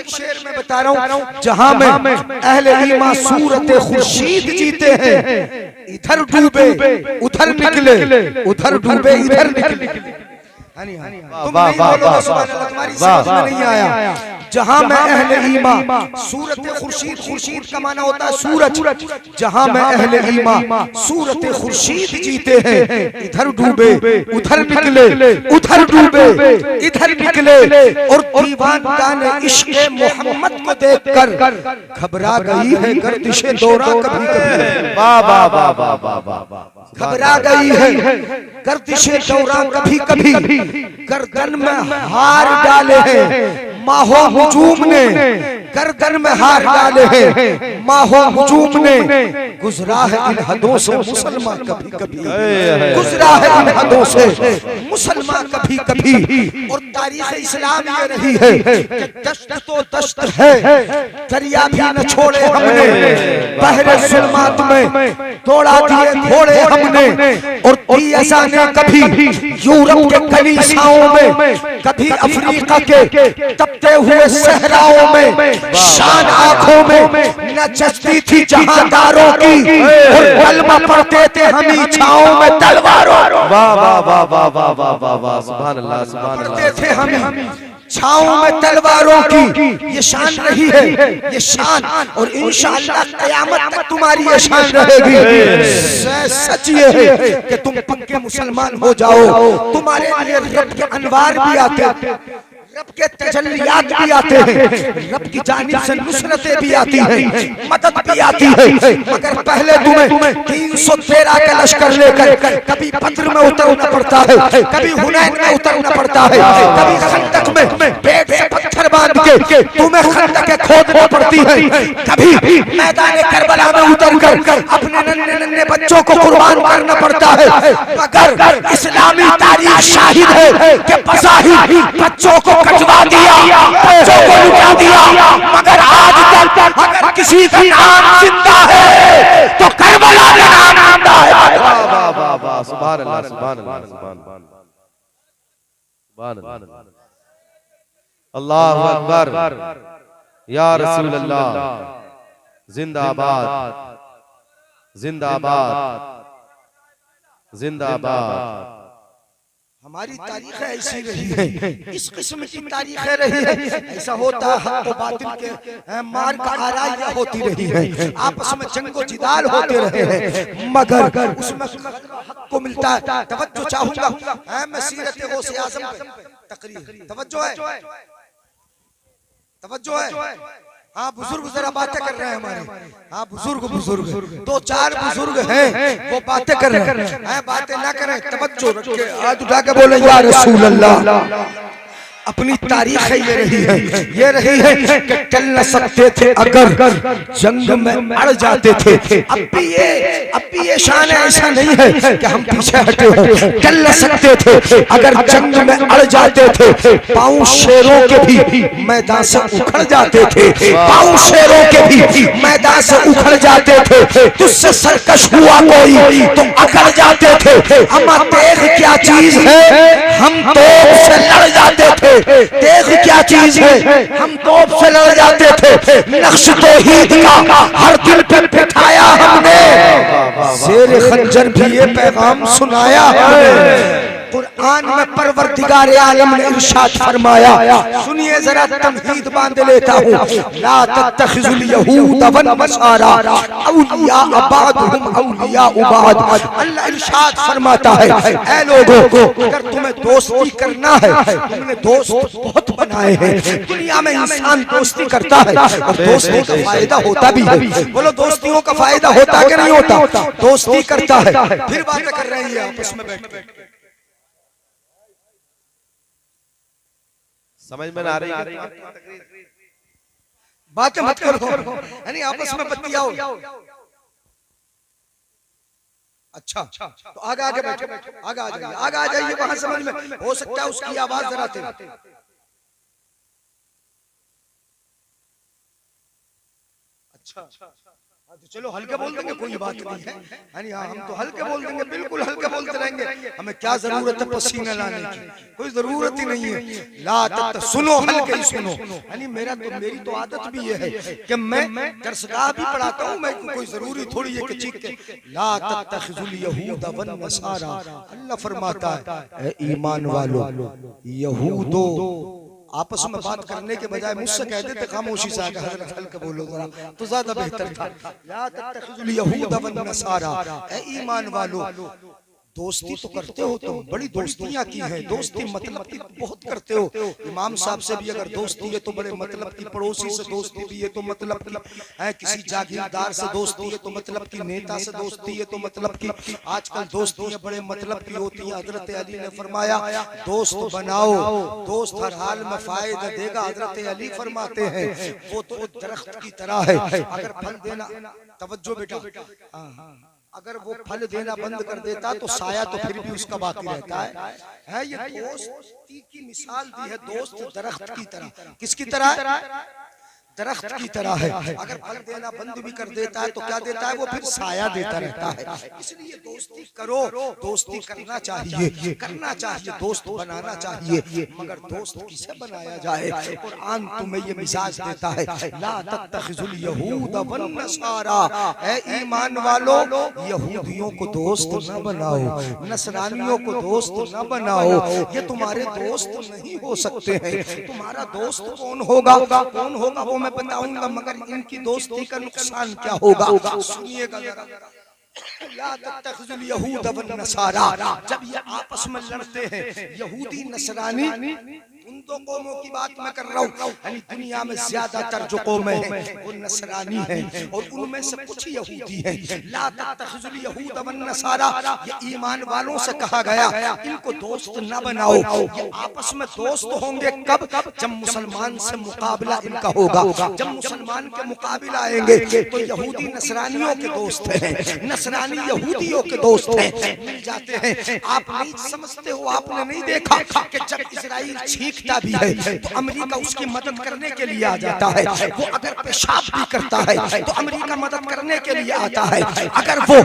शेर में बता रहा हूँ, जहां में अहले ईमान सूरत खुर्शीद जीते हैं, इधर डूबे उधर निकले, उधर डूबे इधर निकले। तुम नहीं बोलोगे सुभान अल्लाह, तुम्हारी समझ में नहीं आया। जहां में अहले ईमान सूरत खुर्शीद, खुर्शीद का माना होता है सूरज, जहां में अहले ईमान सूरत खुर्शीद जीते हैं, इधर डूबे उधर निकले, उधर डूबे इधर निकले। और दीवानगान इश्क़ मोहम्मद को देखकर घबरा गई है गर्दिशे दौरा कभी कभी, घबरा गई है गर्दिशे दौरा कभी कभी, गर्दन में हार डाले हैं माहो हुजूम ने, गर्दन में हार डाले हैं माहो हुजूम ने। गुजरा है इन हदों से मुसलमान कभी कभी, गुजरा है इन हदों से मुसलमान कभी कभी। और तारीख इस्लाम ये रही है कि दश्त तो दश्त है, दरिया भी न छोड़े हमने, बहरे जुल्मात में दौड़ा दिए घोड़े हमने। और ऐसा ने कभी यूरोप के कलीसियाओं में, कभी अफ्रीका के तपते हुए सहराओं में, शान आंखों में नचती थी जहांदारों की, और कलमा पढ़ते थे हम इच्छाओं में तलवारों। वाह वाह वाह वाह वाह वाह वाह वाह, सुभान अल्लाह सुभान अल्लाह। पढ़ते थे हम छाओं में तलवारों की, ये शान रही है, ये शान। और इंशाअल्लाह क़यामत तक तुम्हारी ये शान रहेगी। सच ये है कि तुम पक्के मुसलमान हो जाओ, तुम्हारे लिए रब के अनवार भी आते, रब के तजल्लियात भी आते हैं, रब की जानिब से नुसरतें भी आती हैं, मदद भी आती है। मगर पहले तुम्हें 313 का लश्कर लेकर कभी बद्र में उतरना पड़ता है, कभी हुनैन में उतरना पड़ता है, कभी खंदक में पेट से पत्थर बांध के तुम्हें खंदक खोदना पड़ती है, कभी मैदान करबला में उतरकर अपने नन्हे नन्हे बच्चों को कुर्बान करना पड़ता है। मगर इस्लामी तारीख शाहिद है कि बज़ाहिर बच्चों को कटवा दिया, बच्चों को लुटा दिया, मगर आज तक अगर किसी का नाम जिंदा है तो करबला का नाम जिंदा है। वाह वाह वाह वाह, सुभान अल्लाह सुभान अल्लाह सुभान अल्लाह, अल्लाहु अकबर, या रसूल अल्लाह, जिंदाबाद जिंदाबाद जिंदाबाद। हमारी तारीख ऐसी रही है, इस किस्म की तारीख रही है। ऐसा होता है हक बातिल के मार का आराइयां होती रही है, आपस में जंगो जिदाल होते रहे हैं, मगर उसमें हक को मिलता है। तवज्जो चाहूंगा मैं सीरत गौसे आज़म तकरीर, तवज्जो है, तवज्जो है। हाँ बुजुर्ग जरा बातें कर रहे हैं हमारे, हाँ बुजुर्ग 2-4 बुजुर्ग हैं वो बातें कर रहे हैं, बातें ना करें, तवज्जो रख के हाथ उठा के बोले या रसूल अल्लाह। अपनी तारीख ये रही है, ये रही है कि चल न सकते थे अगर जंग में अड़ जाते थे। अब भी ये शान ऐसा नहीं है कि हम पीछे हटे हो, चल न सकते थे अगर जंग में अड़ जाते थे। पाँव शेरों के भी मैदान से उखड़ जाते थे, पाँव शेरों के भी मैदान से उखड़ जाते थे। तुझसे सरकश हुआ कोई तो अकड़ जाते थे। अम्मा तेग क्या चीज है, हम तोप से लड़ जाते थे। तेग क्या चीज है, हम तोप से लड़ जाते थे। नक्श तौहीद का हर दिल पे बिठाया हमने, शेर खंजर भी ये पैगाम सुनाया हमने। कुरान में परवरदिगार आलम ने इरशाद फरमाया, सुनिए जरा तमहीद बांध लेता हूँ। ला तत्तखिजुल यहूद वन नसारा औलिया बादहुम औलिया बाद। अल्लाह इरशाद फरमाता है, ऐ लोगों अगर तुम्हें दोस्ती करना है, तुमने दोस्त बहुत बनाए हैं। दुनिया में इंसान दोस्ती करता है और दोस्ती का फायदा होता भी है। बोलो दोस्तियों का फायदा होता कि नहीं होता? दोस्ती करता है। फिर बातें कर रही है आपस में बैठ के, समझ में ना आ रही है? बातें मत करो, यानी आपस में बतियाओ। अच्छा तो आगे बैठो, आगे आ जाइए, वहां समझ में हो सकता है उसकी आवाज जरा तेज। अच्छा तो चलो हल्के बोल देंगे, कोई बात नहीं है, यानी हाँ हम तो हल्के बोल देंगे, बिल्कुल हल्के बोलते रहेंगे, हमें क्या जरूरत है पसीना लाने की, कोई जरूरत ही नहीं है। ला तक सुनो, हल्के ही सुनो, यानी मेरी तो आदत भी ये है कि मैं दरसगाह भी पढ़ाता हूँ, मैं कोई जरूरी थोड़ी है कि चीख के ला तत्तखिजुल यहूद वन नसारा। अल्लाह फरमाता है ईमान वालों, यहूदो आपस में बात करने के बजाय मुझसे कह देते खामोशी से, आकर हजरत हल्के बोलो जरा तो ज्यादा बेहतर था। ला तत्तखिजुल यहूद वन नसारा, ए ईमान वालों दोस्ती तो करते हो तुम, बड़ी दोस्तियां की हैं, दोस्ती मतलब की बहुत करते हो। इमाम साहब से भी अगर दोस्ती है तो बड़े मतलब की, पड़ोसी से दोस्ती भी है तो मतलब की है, किसी जागीरदार से दोस्ती है तो मतलब की, नेता से दोस्ती है तो मतलब की। आजकल दोस्तियां बड़े मतलब की होती हैं। हजरत अली ने फरमाया दोस्त बनाओ, दोस्त हर हाल में फायदा देगा। हजरत अली फरमाते हैं वो तो दरख्त की तरह है, अगर फल देना, तवज्जो बेटा, अगर वो फल देना बंद कर देता तो साया तो फिर भी उसका बाकी रहता है। ये दोस्ती की मिसाल दी है, दोस्त दरख्त की तरह। किसकी तरह? दरख्त की तरह है। अगर फल देना बंद भी कर देता है तो क्या देता है? वो फिर साया देता रहता है। इसलिए दोस्ती करो, दोस्ती करना चाहिए, करना चाहिए, दोस्त बनाना चाहिए, मगर दोस्त किसे बनाया जाए? कुरान तुम्हें ये मिजाज देता है, ला तत्तखिजुल यहूद वन नसारा, ए ईमान वालों यहूदियों को दोस्त न बनाओ, नसरानियों को दोस्त न बनाओ, ये तुम्हारे दोस्त नहीं हो सकते हैं। तुम्हारा दोस्त कौन होगा? कौन होगा वो मैं बताऊंगा, मगर इनकी दोस्ती का नुकसान क्या होगा सुनिएगा जरा। ला तत्तखिजुल यहूद वन नसारा, जब ये आपस में लड़ते हैं यहूदी नसरानी, उन दो कौमों की बात मैं कर रहा हूँ, यानी दुनिया में ज्यादातर जो कौमें हैं वो नसरानी हैं और उनमें से कुछ यहूदी हैं। ला तत्तखिजुल यहूद वन नसारा, ये ईमान वालों से कहा गया इनको दोस्त न बनाओ। ये आपस में दोस्त होंगे कब? जब मुसलमान से मुकाबला इनका होगा। जब मुसलमान के मुकाबला आएंगे तो यहूदी नसरानियों के दोस्त हैं, नसरानी यहूदियों के दोस्त हैं, मिल जाते हैं। आप नहीं समझते हो, आपने नहीं देखा कि जब इजराइल छींकता भी है तो अमेरिका उसकी मदद करने के लिए आ जाता है। वो अगर पेशाब भी करता है तो अमेरिका मदद करने के लिए आता है। अगर वो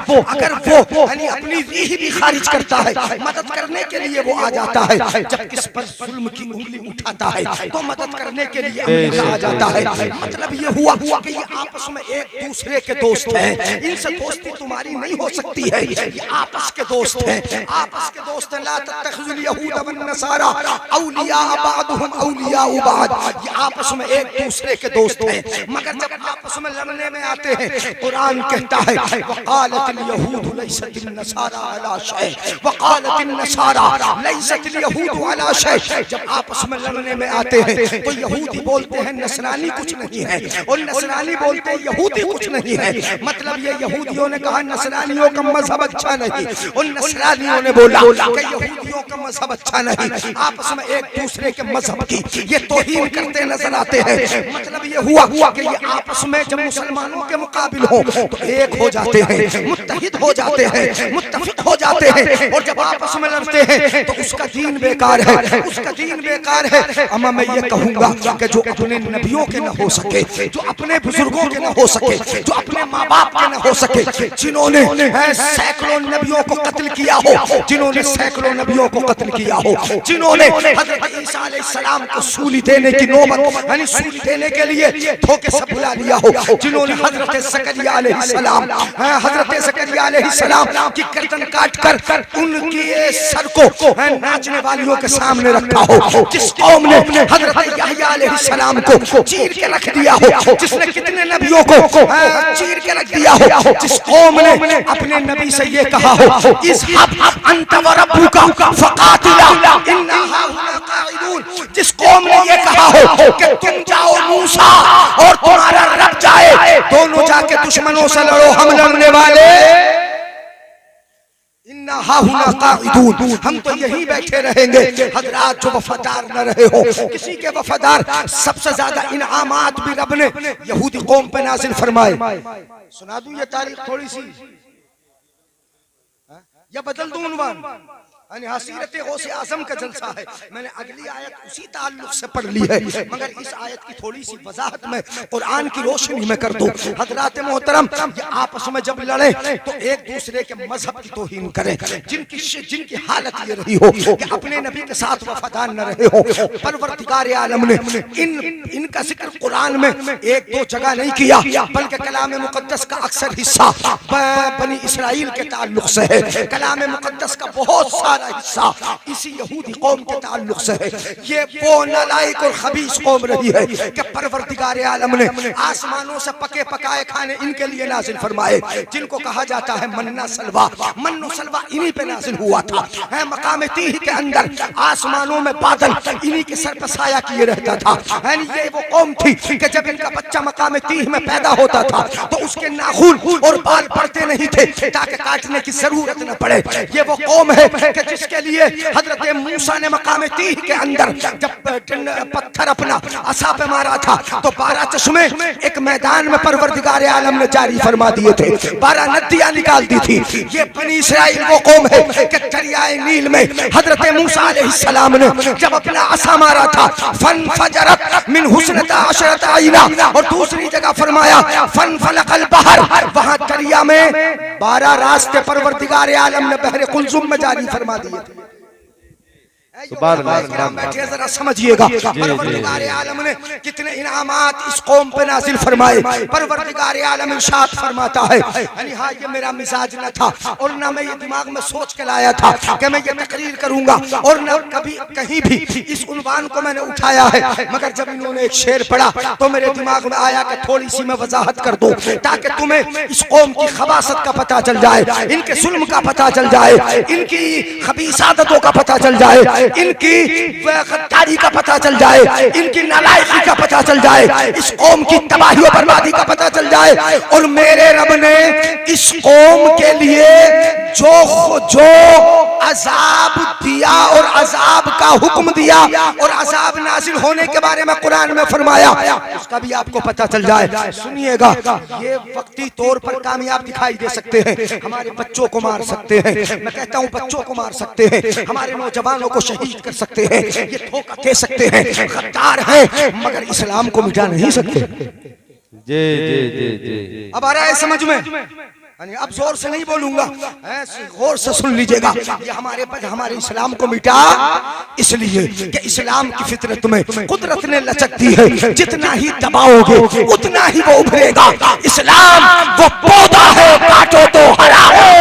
यानी अपनी रीह भी खारिज करता है, मदद करने के लिए वो आ जाता है। जब किस पर जुल्म की उंगली उठाता है तो मदद करने के लिए अमेरिका आ जाता है। मतलब ये हुआ कि ये आपस में एक दूसरे के दोस्त हैं। इनसे दोस्ती तुम्हारी नहीं हो सकती है, ये आपस के दोस्त हैं, आपस के दोस्त हैं। ला तत्तखिजुल यहूद वन नसारा औलिया बादुहुम औलिया बाद, ये आपस में एक दूसरे के दोस्त हैं, मगर जब आपस में लड़ने में आते हैं कुरान कहता है वक़ालतिल यहूद लैसतिन नसारा अला शै, वक़ालतिन नसारा लैसतिल यहूद अला शै। जब आपस में लड़ने में आते हैं तो यहूदी बोलते हैं नसरानी कुछ नहीं है, और नसरानी बोलते हैं यहूदी कुछ नहीं है। मतलब ये यहूदियों ने कहा नसरानियों का मजहब अच्छा नहीं, और नसरानियों ने बोला कि यहूदियों का मजहब अच्छा नहीं। आपस में एक दूसरे के मजहब की ये तौहीन करते नजर आते हैं। मतलब ये हुआ कि ये आपस में जब मुसलमानों के मुकाबिल हो तो एक हो जाते हैं, मुत्तहिद हो जाते हैं, मुत्तफिक हो जाते हैं, और जब आपस में लड़ते हैं तो उसका दीन बेकार है, उसका दीन बेकार है। अमा मैं ये कहूंगा कि जो अपने नबियों के न हो सके, जो अपने बुजुर्गों के न हो सके, जो अपने माँ बाप के न हो सके, जिन्होंने सैकड़ों नबियों को कत्ल किया हो, जिन्होंने सैकड़ों नबियों को कत्ल किया हो, जिन्होंने हजरत ईसा अलैहिस्सलाम को सूली देने की नौबत, यानी सूली देने के लिए धोखे से बुला लिया हो, जिन्होंने हजरत ज़करिया अलैहिस्सलाम, हजरत ज़करिया अलैहिस्सलाम की गर्दन काट कर उनकी सर को नाचने वालियों के सामने रखा हो, जिस कौम ने हजरत यहया अलैहिस्सलाम को चीर के रख दिया हो, जिसने कितने नबियों को चीर के रख दिया हो, जिस कौम ने अपने नबी से ये कहा हो इज़हब अंत व रब्बुका फक़ातिला इन्ना हाहुना क़ाइदून, जिस कौम ने ये कहा हो कि तुम जाओ मूसा और तुम्हारा रब जाए, दोनों जाके दुश्मनों से लड़ो, हम लड़ने वाले इन्ना हाहुना क़ाइदून, हम तो यहीं बैठे रहेंगे। हजरात जो वफादार न रहे हो, किसी के वफादार, सबसे ज्यादा इनामात भी रब ने यहूदी कौम पे नाज़िल फरमाए। सुना दूं ये तारीख थोड़ी सी, या बदल दूं उन्वान? सीरत गौसे आजम का जलसा है। मैंने अगली आयत उसी ताल्लुक से पढ़ ली है, मगर इस आयत की थोड़ी सी वजाहत में कुरान की रोशनी में कर दूं। हजरात मोहतरम, ये आपस में जब लड़े तो एक दूसरे के मजहब की तौहीन करें, जिनकी हालत ये रही हो कि अपने नबी के साथ वफादार न रहे हो। परवरदिगार आलम ने इनका जिक्र कुरान में एक दो जगह नहीं किया, बल्कि कलाम मुकद्दस का अक्सर हिस्सा बनी इसराइल के ताल्लुक से है। कलाम मुकद्दस का बहुत सारा हिस्सा इसी यहूदी कौम के ताल्लुक से है। ये वो नालायक और खबीस कौम रही है कि परवरदिगार आलम ने आसमानों से पके पकाए खाने इनके लिए नाजिल फरमाए, जिनको कहा जाता है मन्ना सलवा। मन्नो सलवा इन्हीं पे नाजिल हुआ था। है मकाम तीह के अंदर आसमानों में बादल इन्हीं के सर पर साया किए रहता था। है ये वो कौम थी कि जब इनका बच्चा मकाम तीह में पैदा होता था तो उसके नाखून और बाल पड़ते नहीं थे ताकि काटने की जरूरत न पड़े। ये वो कौम है कि जिसके लिए हजरत मूसा ने मकाम तीह के अंदर जब पत्थर अपना असा पे मारा था तो 12 चश्मे एक मैदान में परवरदिगार आलम ने जारी फरमा दिए थे, 12 नदियां निकाल दी थी। ये बनी इसराइल वो कौम है कि दरियाए नील में हजरत मूसा अलैहिस्सलाम ने जब अपना असा मारा था फन फजरत मिन हुस्नता अशरत आइना, और दूसरी जगह फरमाया फन फलकल बहर, वहां दरिया में 12 रास्ते परवरदिगार आलम ने बहरे कुलजुम में जारी फरमा दिए थे। बैठिए जरा समझिएगा परवरदिगार आलम ने कितने इनामात इस कौम पे नाजिल फरमाए। परवरदिगार आलम इरशाद फरमाता है, हाँ ये मेरा मिजाज न था और ना मैं ये दिमाग में सोच के लाया था कि मैं ये तकरीर करूंगा और न कभी कहीं भी इस उन्वान को मैंने उठाया है, मगर जब इन्होंने एक शेर पढ़ा तो मेरे दिमाग में आया कि थोड़ी सी मैं वजाहत कर दूं ताकि तुम्हें इस कौम की खबासत का पता चल जाए, इनके जुल्म का पता चल जाए, इनकी खबीस आदतों का पता चल जाए, इनकी गद्दारी का पता चल जाए, इनकी नालायकी का पता चल जाए, इस कौम की तबाही और बर्बादी का पता चल जाए। और मेरे रब ने इस कौम के लिए जो अजाब दिया और अजाब का हुक्म दिया और अजाब नाजिल होने के बारे में कुरान में फरमाया, उसका भी आपको पता चल जाए। सुनिएगा, ये वक्ती तौर पर कामयाब दिखाई दे सकते हैं, हमारे बच्चों को मार सकते हैं, मैं कहता हूँ बच्चों को मार सकते हैं, हमारे नौजवानों को शहीद कर सकते हैं, ये धोखा दे सकते हैं, गद्दार हैं, मगर इस्लाम को मिटा नहीं सकते। जी जी जी जी अब आ रहा है समझ में? अब जोर से नहीं बोलूंगा, गौर से सुन लीजिएगा। ये हमारे इस्लाम को मिटा इसलिए कि इस्लाम की फितरत में कुदरत ने लचक दी है, जितना ही दबाओगे उतना ही वो उभरेगा। इस्लाम वो पौधा है, काटो तो हरा है।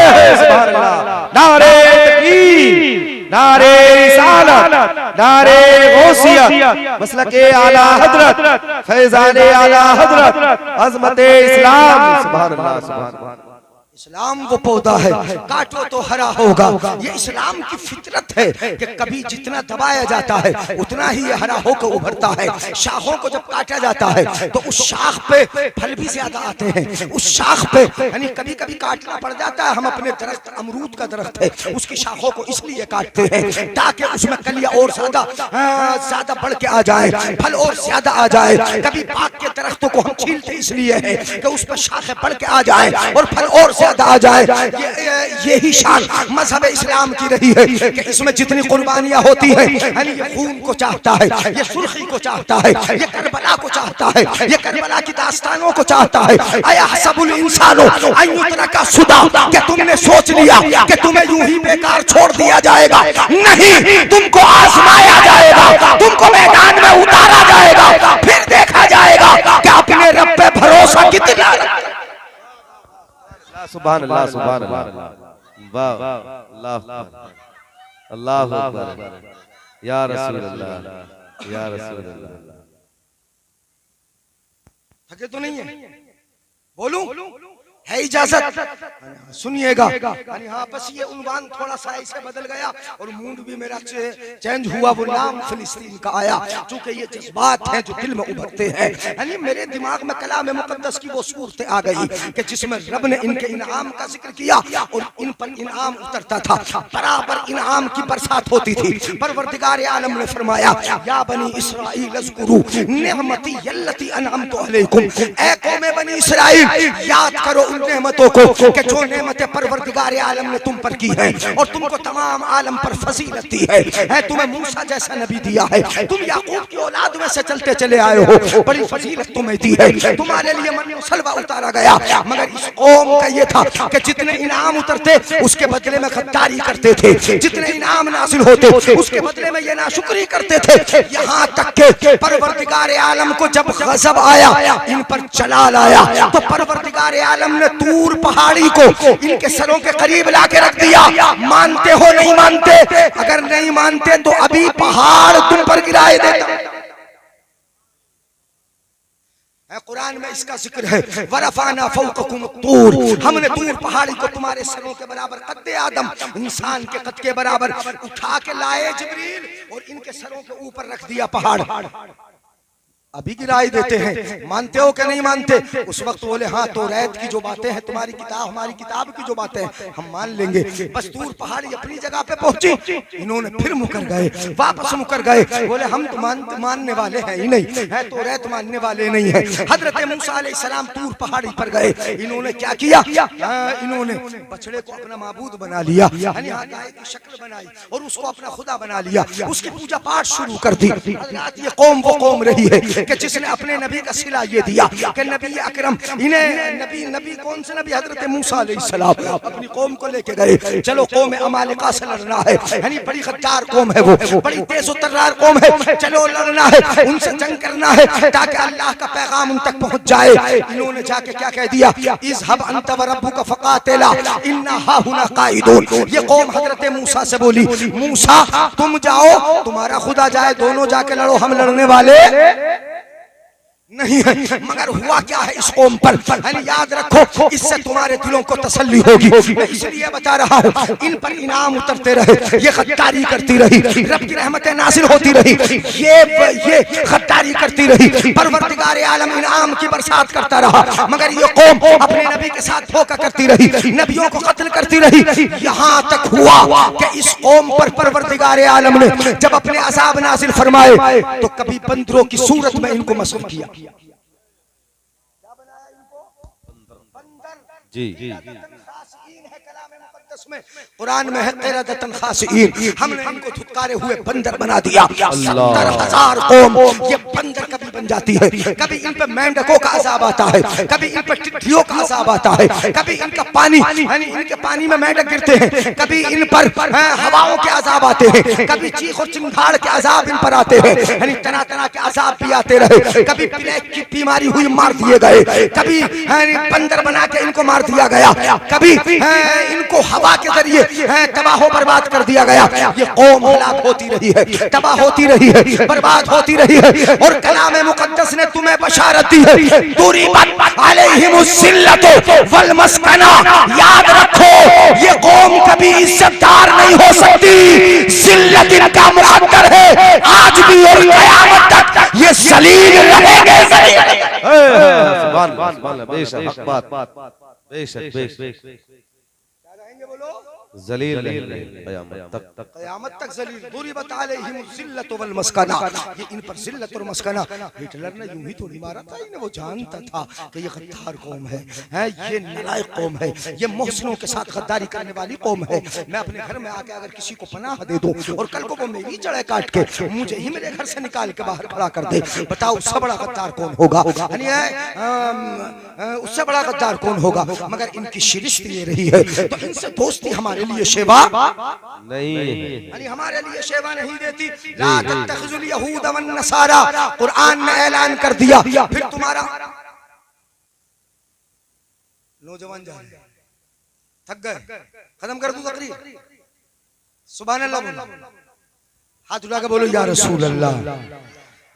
नारे तकबीर, नारे रिसालत, नारे गौसियत, मसलके आला हजरत, फैजाने आला हजरत, अज़मते इस्लाम। सुभान अल्लाह, सुभान अल्लाह। इस्लाम वो पौधा है, काटो तो हरा होगा। ये इस्लाम की फितरत है कि कभी जितना दबाया जाता है उतना ही ये हरा होकर उभरता है। शाखों को जब काटा जाता है तो उस शाख पे फल भी ज्यादा आते हैं। उस शाख पे यानी कभी कभी काटना पड़ जाता है। हम अपने दरख्त, अमरूद का दरख्त है, उसकी शाखों को इसलिए काटते हैं ताकि उसमें कलियां और ज्यादा बढ़ के आ जाए, फल और ज्यादा आ जाए। कभी बाग के दरख्तों को हम छीलते इसलिए है कि उस पर शाखें बढ़ के आ जाए और फल और ज्यादा आ जाए। यही शान मजहब इस्लाम की रही है कि इसमें जितनी कुर्बानियां होती हैं, ये खून को चाहता है, ये सुर्खी को चाहता है, ये करबला को चाहता है, ये करबला की दास्तानों को चाहता है। आया सबुल इंसानो अय्युतरा का सुदा, कि तुमने सोच लिया कि तुम्हें यूं ही बेकार छोड़ दिया जाएगा? नहीं, तुमको आजमाया जाएगा, तुमको मैदान में उतारा जाएगा, फिर देखा जाएगा कि अपने रब पे भरोसा कितना। सुभान अल्लाह, सुभान अल्लाह, वाह अल्लाह अल्लाह अकबर, या रसूल अल्लाह, या रसूल अल्लाह। थके तो नहीं है? बोलूं? है इजाजत? सुनिएगा। हाँ, बस ये उन्वान थोड़ा सा ऐसे बदल गया और मूड भी मेरा चेंज हुआ। वो नाम फिलिस्तीन का आया, चूंकि ये जज्बात हैं जो दिल में उभरते हैं। यानी मेरे दिमाग में कलाम मुकद्दस की वो सूरतें आ गई कि जिसमें रब ने इनके इनाम का जिक्र किया और इन पर इनाम उतरता था, बराबर इनाम की बरसात होती थी। परवरदिगार आलम ने फरमाया, या बनी इस्राईल अज़कुरू निअमती यल्लती अनअमतु अलैकुम, ऐ कौम बनी इस्राइल, याद करो उन नेमतों को कि जो नेमतें परवरदिगार आलम ने तुम पर की है और तुमको तमाम आलम पर फजीलत दी है। तुम्हें मूसा जैसा नबी दिया है, तुम याकूब की औलाद में से चलते चले आए हो, बड़ी फजीलत तुम्हें दी है। तुम्हारे लिए मन सलवा उतारा गया, मगर इस कौम का ये था कि जितने इनाम उतरते उसके बदले में गद्दारी करते थे, जितने इनाम नासिल होते उसके बदले में ये नाशुक्री करते थे। यहाँ तक के परवरदिगार आलम को जब गज़ब आया, इन पर जलाल आया, तो परवरदिगार आलम ने तूर पहाड़ी को इनके सरों के करीब लाके रख दिया। मानते हो नहीं मानते? अगर नहीं मानते तो अभी पहाड़ तुम पर गिराए देता। कुरान में इसका जिक्र है, वरफाना फौककुम तूर, हमने तूर पहाड़ी को तुम्हारे सरों के बराबर कद्दे आदम, इंसान के कद के बराबर उठा के लाए जिब्रील और इनके सरों के ऊपर रख दिया पहाड़। अभी गिराई देते हैं। मानते हो कि नहीं मानते? उस वक्त बोले हाँ, तो रैत की जो बातें हैं तुम्हारी किताब, हमारी किताब की जो बातें हैं हम मान लेंगे। बस तूर पहाड़ी अपनी जगह पे पहुंची, इन्होंने फिर मुकर गए, वापस मुकर गए। बोले हम तो मानने वाले हैं ही नहीं है, तो रैत मानने वाले नहीं है। हजरत मूसा अलैहिस्सलाम तूर पहाड़ी पर गए, इन्होंने क्या किया? इन्होंने बछड़े को अपना माबूद बना लिया, यानी गाय की शक्ल बनाई और उसको अपना खुदा बना लिया, उसकी पूजा पाठ शुरू कर दी। ये कौम वो कौम रही है कि जिसने अपने नबी का सिला ये दिया कि नबी अकरम इन्हें नबी कौन से नबी? हजरत मूसा अलैहिस्सलाम अपनी कौम को लेके गए। चलो कौम अमालिका से लड़ना है, यानी बड़ी गद्दार कौम है, वो बड़ी तेज और तर्रार कौम है, चलो लड़ना है, उनसे जंग करना है ताकि अल्लाह का पैगाम उन तक पहुंच जाए। इन्होंने जाके क्या कह दिया? इज़हब अंत व रब्बुका फकातिला इन्ना हाहुना काइदून। ये कौम हजरत मूसा से बोली, मूसा तुम जाओ, तुम्हारा खुदा जाए, दोनों जाके लड़ो, हम लड़ने वाले नहीं है। मगर हुआ क्या है इस कौम पर? याद रखो, इससे तुम्हारे दिलों को तसल्ली होगी। मैं इसलिए बता रहा हूँ, इन पर इनाम उतरते रहे, ये गद्दारी करती रही, रब की रहमतें नाज़िल होती रही, ये गद्दारी करती रही, परवरदिगार आलम इनाम की बरसात करता रहा। मगर ये कौम अपने नबी के साथ धोखा करती रही, नबियों को कत्ल करती रही। यहाँ तक हुआ कि इस कौम पर परवरदिगार आलम ने जब अपने अज़ाब नाज़िल फरमाए तो कभी बंदरों की सूरत में इनको मसरूफ किया। जी कुरान में है क़िरदतन खासिईन, हमने इनको धुतकारे हुए बंदर बना दिया। 70,000 कौम ये बंदर कभी बन जाती है, कभी इन पे मेंढकों का अज़ाब आता है, कभी इन पे टिड्डियों का अज़ाब आता है, कभी इनका पानी, यानी इनके पानी में मेंढक गिरते हैं, कभी इन पर हवाओं के अज़ाब आते हैं, कभी चीख और चिंगाड़ के अज़ाब इन पर आते हैं, यानी तरह तरह के अज़ाब भी आते रहे। कभी प्लेग की बीमारी हुई, मार दिए गए, कभी बंदर बना के इनको मार दिया गया, कभी इनको हवा के जरिए तबाह बर्बाद कर दिया गया। ये कौम हलाक होती रही है, तबाह होती रही है, बर्बाद होती रही है। और कलाम मुकद्दस ने तुम्हें बशारत दी है, दुरिबत अलैहिमुज़्ज़िल्लतु वल मस्कना। याद रखो, ये कौम कभी इज्जतदार नहीं हो सकती, जिल्लत इनका मुक़द्दर है, आज भी और क़यामत तक ये ज़लील रहेंगे। सुभान अल्लाह, बेशक हक बात, बेशक जलील क़यामत तक जलील। दुरिबत अलैहिमुज़्ज़िल्लतु वल मस्कना, ये इन पर जिल्लत और मस्कना। हिटलर ने यूं ही थोड़ी मारा था, इन्हें वो जानता था कि ये गद्दार कौम है, ये नालायक कौम है, ये मोहसिनों के साथ गद्दारी करने वाली कौम है। मैं अपने घर में आके अगर किसी को पनाह दे दूं और कल को वो मेरी जड़ें काट के मुझे ही मेरे घर से निकाल के बाहर खड़ा कर दे, बताओ उससे बड़ा गद्दार कौन होगा? उससे बड़ा गद्दार कौन होगा? मगर इनकी शिरिश्त ये रही है, तो इनसे दोस्ती हमारे लिए शेवा नहीं, यानी हमारे लिए शेवा नहीं देती। ला तत्तखिजुल यहूद वन नसारा, कुरान ने ऐलान कर दिया। फिर तुम्हारा नौजवान जा रहे, थक गए, खत्म कर दूं तकरीर? सुभान अल्लाह, हाथ उठा के बोलो या रसूल अल्लाह।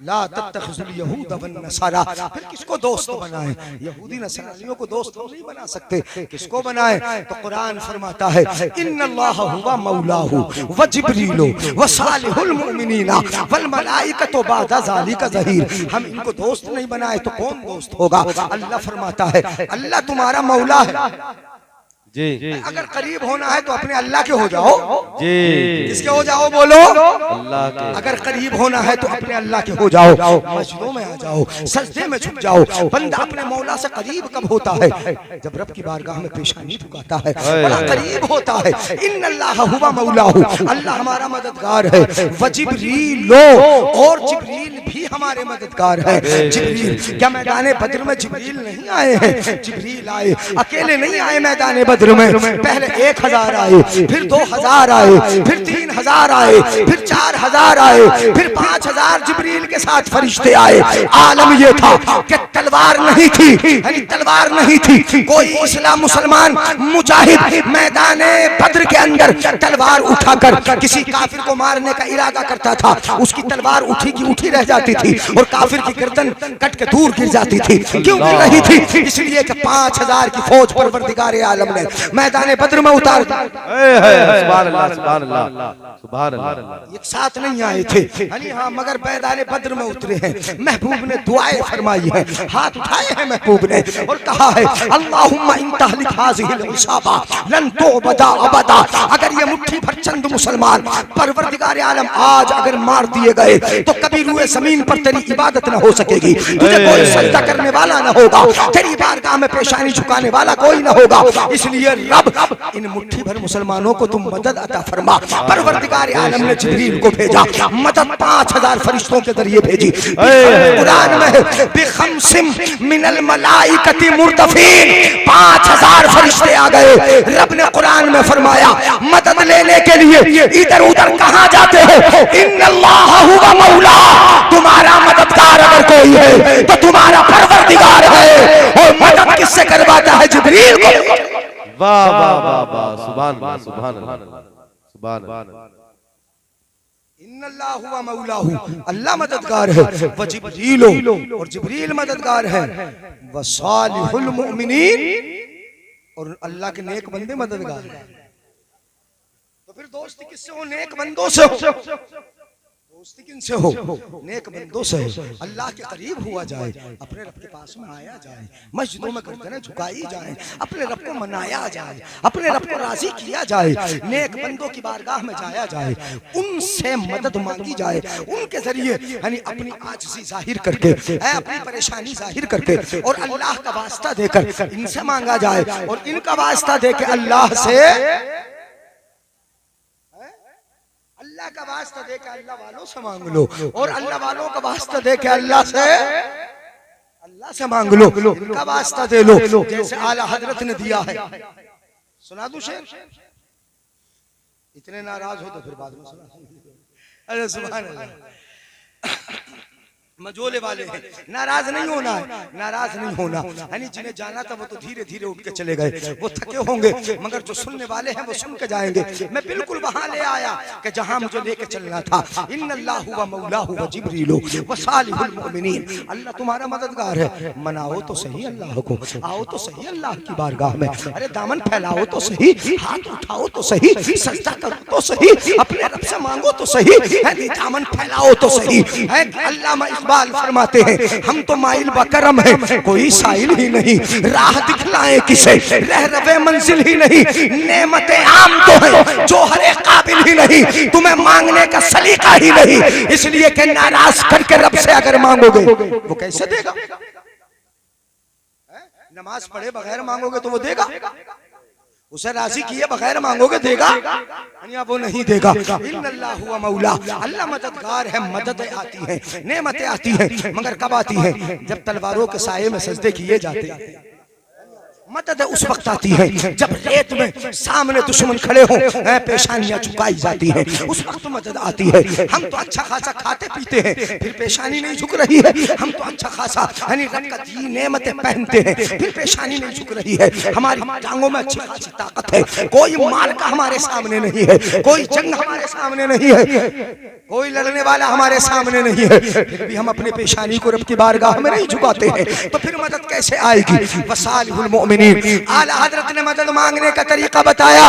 ला तत्तखिजुल यहूद वन नसारा, फिर किसको दोस्त बनाए? यहूदी नसरानियों को दोस्त हम नहीं बना सकते, किसको बनाए? तो कुरान फरमाता है, इन्नल्लाह हुवा मौलाहु व जिब्रीलु व सालिहुल मुमिनीना वल मलाइकतु बअदा ज़ालिका ज़हीर। हम इनको दोस्त नहीं बनाए तो कौन दोस्त होगा? अल्लाह फरमाता है, अल्लाह तुम्हारा मौला है, जी अगर करीब होना है तो अपने अल्लाह के हो जाओ। जी किसके हो जाओ बोलो? अल्लाह के। अगर करीब होना है तो अपने अल्लाह के हो जाओ, मस्जिदों में आ जाओ, सजदे में झुक जाओ। बंदा अपने मौला से करीब कब होता है? जब रब की बारगाह में पेशानी झुकाता है, बड़ा करीब होता है। इन्नल्लाह हुवा मौलाहु, अल्लाह हमारा मददगार है। व जिब्रीलो, और जिब्रील भी हमारे मददगार है। जिब्रील क्या मैदान बद्र में जिब्रील नहीं आए हैं? जिब्रील आए, अकेले नहीं आए मैदान बद्र में। पहले 1000 आए, फिर 2000 आए, फिर 3000 आए, फिर 4000 आए, फिर 5000 जिब्रील के साथ फरिश्ते आए। आलम ये था कि तलवार नहीं थी, यानी तलवार नहीं थी। कोई इस्लाम मुसलमान मुजाहिद मैदान बद्र के अंदर तलवार उठाकर किसी काफिर को मारने का इरादा करता था, उसकी तलवार उठी की उठी रह जाती थी और काफिर की गर्दन कट के दूर गिर जाती थी। क्यों गिर रही थी? इसलिए कि 5000 की फौज परवरदिगार आलम ने मैदान बद्र में उतार दी। सुभान अल्लाह, सुभान अल्लाह, सुभान अल्लाह। एक साथ नहीं आए थे, यानी हाँ, मगर मैदान बद्र में उतरे हैं। महबूब ने दुआएं फरमाई है, हाथ उठाए हैं महबूब ने और कहा है अल्लाहुम्मा इन तहलिक हाज़िहिल इसाबा लन तुअबदा अबदा। अगर ये मुट्ठी भर चंद मुसलमान परवरदिगार आलम आज अगर मार दिए गए तो कभी रुए जमीन पर तेरी इबादत न हो सकेगी, तुझे कोई सजदा करने वाला न होगा, तेरी बारगाह में पेशानी झुकाने वाला कोई न होगा। इसलिए रब इन मुट्ठी भर मुसलमानों को तुम मदद अता फरमा। परवरदिगार आलम ने जिब्रील को भेजा, मदद 5000 फरिश्तों के जरिए भेजी। कुरान में बिखमसिम मिनल मलाइकति मुर्तफीन 5000 फरिश्ते आ गए। रब ने कुरान में फरमाया मदद लेने के लिए इधर उधर कहां जाते हो? इन्नल्लाह हुवा मौला, तुम्हारा मददगार अगर कोई है तो तुम्हारा परवरदिगार है। और मदद किससे करवाता है? जिब्रील को। वाह वाह वाह वाह, सुभान अल्लाह, सुभान अल्लाह, सुभान अल्लाह। इन्नल्लाह हुवा मौलाहु, अल्लाह मददगार है। व जिब्रीलो, और जिब्रील मददगार है। व सालिहुल मुमिनीन, और अल्लाह के नेक बंदे मददगार हैं। तो फिर दोस्ती किससे हो? नेक बंदों से हो। दोस्ती किनसे हो? नेक बंदों से। अल्लाह के करीब हुआ जाए, अपने रब के पास में आया जाए, मस्जिदों में गर्दनें झुकाई जाए, अपने रब को मनाया जाए, अपने रब को राजी किया जाए, नेक बंदों की बारगाह में जाया जाए, उनसे मदद मांगी जाए, उनके जरिए यानी अपनी आजिज़ी जाहिर करके, अपनी परेशानी जाहिर करके और अल्लाह का वास्ता देकर इनसे मांगा जाए और इनका वास्ता देके अल्लाह से, अल्लाह का वास्ता देके अल्लाह वालों से मांग लो और अल्लाह वालों का वास्ता देके अल्लाह से मांग लो, इनका वास्ता दे लो, जैसे आला हजरत ने दिया है। सुना दूं शेर? इतने नाराज हो तो फिर बाद में सुना। अरे सुभान अल्लाह, मजोले वाले हैं, नाराज नहीं होना है, नाराज नहीं होना। यानी जिन्हें जाना था वो तो धीरे धीरे उठ के चले गए, वो थके होंगे, मगर जो सुनने वाले हैं वो सुन के जाएंगे। मैं बिल्कुल वहां ले आया कि जहां मुझे लेके चलना था। इन्नल्लाह हुवा मौलाहु व जिब्रीलो व सालिहुल मुमिनीन, अल्लाह तुम्हारा मददगार है। मनाओ तो सही अल्लाह को, आओ तो सही अल्लाह की बारगाह में, अरे दामन फैलाओ तो सही, हाथ उठाओ तो सही, सजदा करो तो सही, अपने रब से मांगो तो सही, दामन फैलाओ तो सही। अल्लाह इकबाल फरमाते हैं हम तो माइल बकरम है, कोई साइल ही नहीं, राह दिखलाए किसे, रह रवे मंजिल ही नहीं, नेमतें आम तो है जो हर एक काबिल ही नहीं, तुम्हें मांगने का सलीका ही नहीं, इसलिए कि नाराज करके रब से अगर मांगोगे वो कैसे देगा? नमाज पढ़े बगैर मांगोगे तो वो देगा? उसे राजी किए बगैर मांगोगे देगा? वो नहीं देगा। इन्नल्लाह हुवा मौला, अल्लाह मददगार है, मदद आती है, नेमतें आती हैं, मगर कब आती हैं? जब तलवारों के साये में सजदे किए जाते हैं। मदद उस वक्त आती है जब रेत में सामने दुश्मन खड़े हो, पेशानियां झुकाई जाती हैं, उस वक्त मदद आती है। हम तो अच्छा खासा खाते पीते हैं, फिर पेशानी नहीं झुक रही है। हम तो अच्छा खासा यानी रब का दी नेमतें पहनते हैं, फिर पेशानी नहीं झुक रही है। हमारी टांगों में अच्छी खासी ताकत है, कोई मार का हमारे सामने नहीं है, कोई जंग हमारे सामने नहीं है, कोई लड़ने वाला हमारे सामने नहीं है, फिर भी हम अपने पेशानी को रब की बारगाह में नहीं झुकाते हैं, तो फिर मदद कैसे आएगी? वसालिहुल मुमिनीन, आला हजरत ने मदद मांगने का तरीका बताया।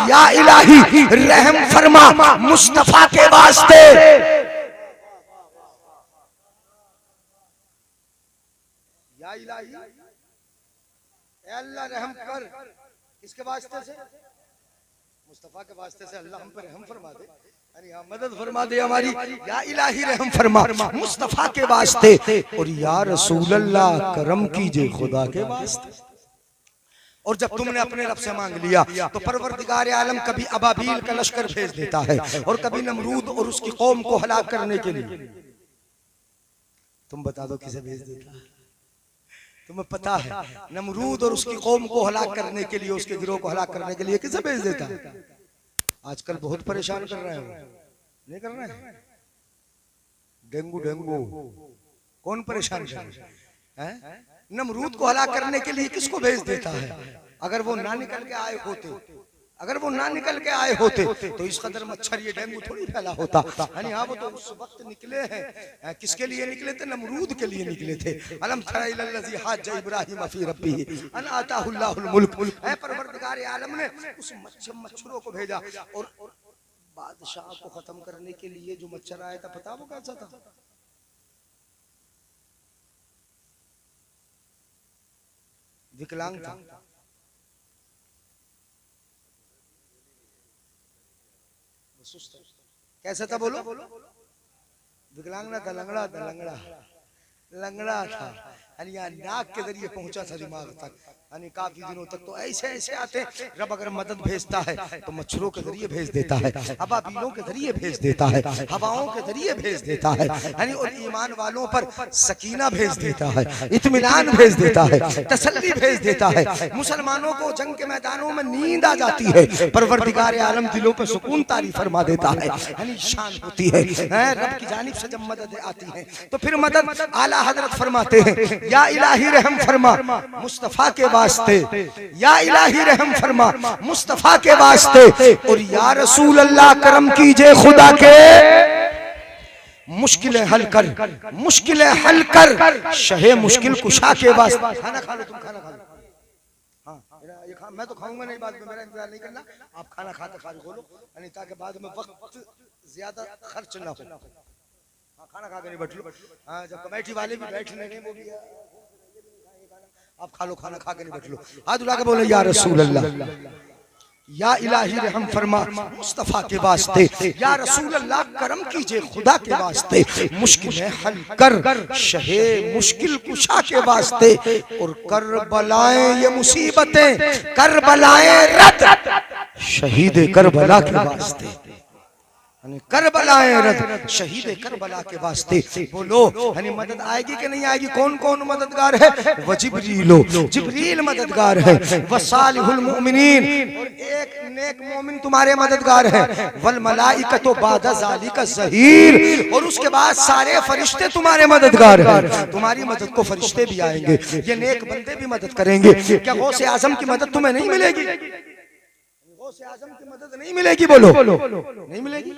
या इलाही रहम फरमा मुस्तफा के वास्ते, या इलाही अल्लाह रहम कर किसके वास्ते से? मुस्तफा के वास्ते से। अल्लाह हम पर रहम फरमा दे, यानी हाँ मदद फरमा दे हमारी। या इलाही रहम फरमा मुस्तफा के वास्ते, और या रसूल अल्लाह करम कीजिए खुदा के वास्ते। और जब तुमने अपने रब से मांग लिया तो परवरदिगार आलम कभी अबाबील का लश्कर भेज देता है और कभी नमरूद और उसकी कौम को हलाक करने के लिए। तुम बता दो किसे भेज देता है? तुम्हें पता है नमरूद और उसकी कौम को हलाक करने के लिए, उसके गिरोह को हलाक करने के लिए किसे भेज देता है? आजकल बहुत परेशान कर रहे हैं, नहीं कर रहे हैं? डेंगू डेंगू कौन परेशान कर रहे हैं? नमरूद को हलाक करने के लिए किसको भेज देता है? अगर वो ना निकल के आए होते, अगर वो ना निकल के आए होते तो इस कदर मच्छर ये डेंगू थोड़ी फैला होता। यानी हाँ वो तो उस वक्त निकले हैं, किसके लिए निकले थे? नमरूद के लिए निकले थे। अलम तरा इलल्लज़ी हाज्ज इब्राहीम फी रब्बिही अन आताहुल्लाहुल मुल्क। ऐ परवरदिगार आलम ने उस मच्छरों को भेजा और बादशाह को खत्म करने के लिए जो मच्छर आया था, पता वो कैसा था? विकलांग था। कैसा था बोलो? विकलांग ना था, लंगड़ा था। लंगड़ा लंगड़ा था, यानी नाक के जरिए पहुंचा था दिमाग तक। यानी काफी दिनों तक तो ऐसे ऐसे आते। रब अगर मदद भेजता है तो मच्छरों के जरिए भेज देता है, अबाबीलों के जरिए भेज देता है, हवाओं के जरिए भेज देता है। यानी और ईमान वालों पर सकीना भेज देता है, इत्मीनान भेज देता है, तसल्ली भेज देता है। मुसलमानों को जंग के मैदानों में नींद आ जाती है, परवरदिगार आलम दिलों पर सुकून तारी फरमा देता है। यानी शान होती है रब की जानिब से जब मदद आती है तो फिर मदद आला हजरत फरमाते हैं या इलाही रहम फरमा मुस्तफा के वास्ते, या इलाही रहम फरमा मुस्तफा के वास्ते, और या रसूल अल्लाह करम कीजिए खुदा के मुश्किलें हल कर, मुश्किलें हल कर शहे मुश्किल कुशा के वास्ते। खाना खा लो, तुम खाना खा लो। हाँ ये मैं तो खाऊंगा नहीं, बाद में मेरा इंतजार नहीं करना। आप खाना खाते खाते खोलो, यानी ताकि बाद में वक्त ज्यादा खर्च ना हो। हाँ खाना खा के नहीं बैठ लो। हाँ जब कमेटी वाले भी बैठने नहीं, वो भी आप खा लो, खाना खा के नहीं बैठ लो। हाथ उठा के बोले या रसूल अल्लाह, या इलाही रहम फरमा मुस्तफा के वास्ते, या रसूल अल्लाह करम कीजिए खुदा के वास्ते, मुश्किलें हल कर शहे मुश्किल कुशा के वास्ते, और कर बलाएं ये मुसीबतें, कर बलाएं रद शहीद करबला के वास्ते। करबलाए रद शहीद करबला के वास्ते। बोलो यानी मदद आएगी कि नहीं आएगी? कौन कौन मददगार है? व जिब्रीलो, जिब्रील मददगार है। व सालिहुल मोमिनीन, और एक नेक मोमिन तुम्हारे मददगार है। वल मलाइकतो बाद ज़ालिका ज़हीर, और उसके बाद सारे फरिश्ते तुम्हारे मददगार हैं। तुम्हारी मदद को फरिश्ते भी आएंगे, ये नेक बंदे भी मदद करेंगे। क्या गौसे आजम की मदद तुम्हें नहीं मिलेगी? गौसे आजम की मदद नहीं मिलेगी? बोलो नहीं मिलेगी?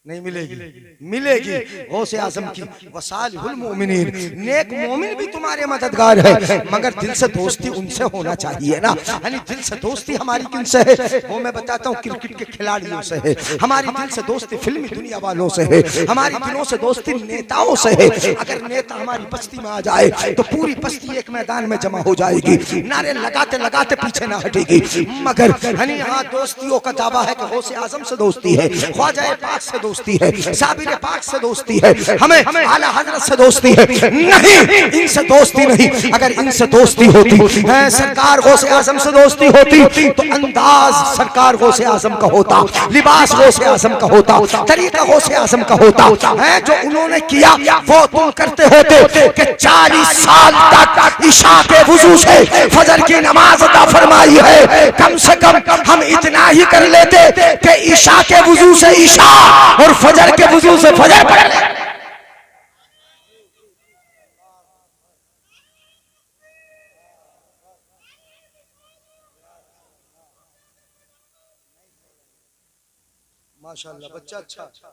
नहीं मिलेगी, मिलेगी गौसे आजम की। वसालिहुल मोमिनीन, नेक मोमिन भी तुम्हारे मददगार है, मगर दिल से दोस्ती उनसे होना चाहिए ना। यानी दिल से दोस्ती हमारी किनसे है? वो मैं बताता हूँ, क्रिकेट के खिलाड़ियों से है हमारी दिल से दोस्ती, फिल्मी दुनिया वालों से है हमारी दिलों से दोस्ती, नेताओं से है। अगर नेता हमारी बस्ती में आ जाए तो पूरी बस्ती एक मैदान में जमा हो जाएगी, नारे लगाते लगाते पीछे ना हटेगी। मगर यानी यहाँ दोस्तियों का दावा है कि गौसे आजम से दोस्ती है, ख्वाजा पाक से दोस्ती है, साबिर पाक से दोस्ती है, हमें आला हजरत से दोस्ती है। नहीं, इनसे दोस्ती नहीं। अगर इनसे दोस्ती होती है, सरकार गौसे आजम से दोस्ती होती तो अंदाज सरकार गौसे आजम का होता, लिबास गौसे आजम का होता, तरीका गौसे आजम का होता है। जो उन्होंने किया वो तुम करते होते कि 40 साल तक इशा के वुजू से फजर की नमाज अता फरमाई है। कम से कम हम इतना ही कर लेते कि इशा के वुजू से इशा और फजर के वुजू से फजर पढ़ ले। माशाअल्लाह बच्चा अच्छा।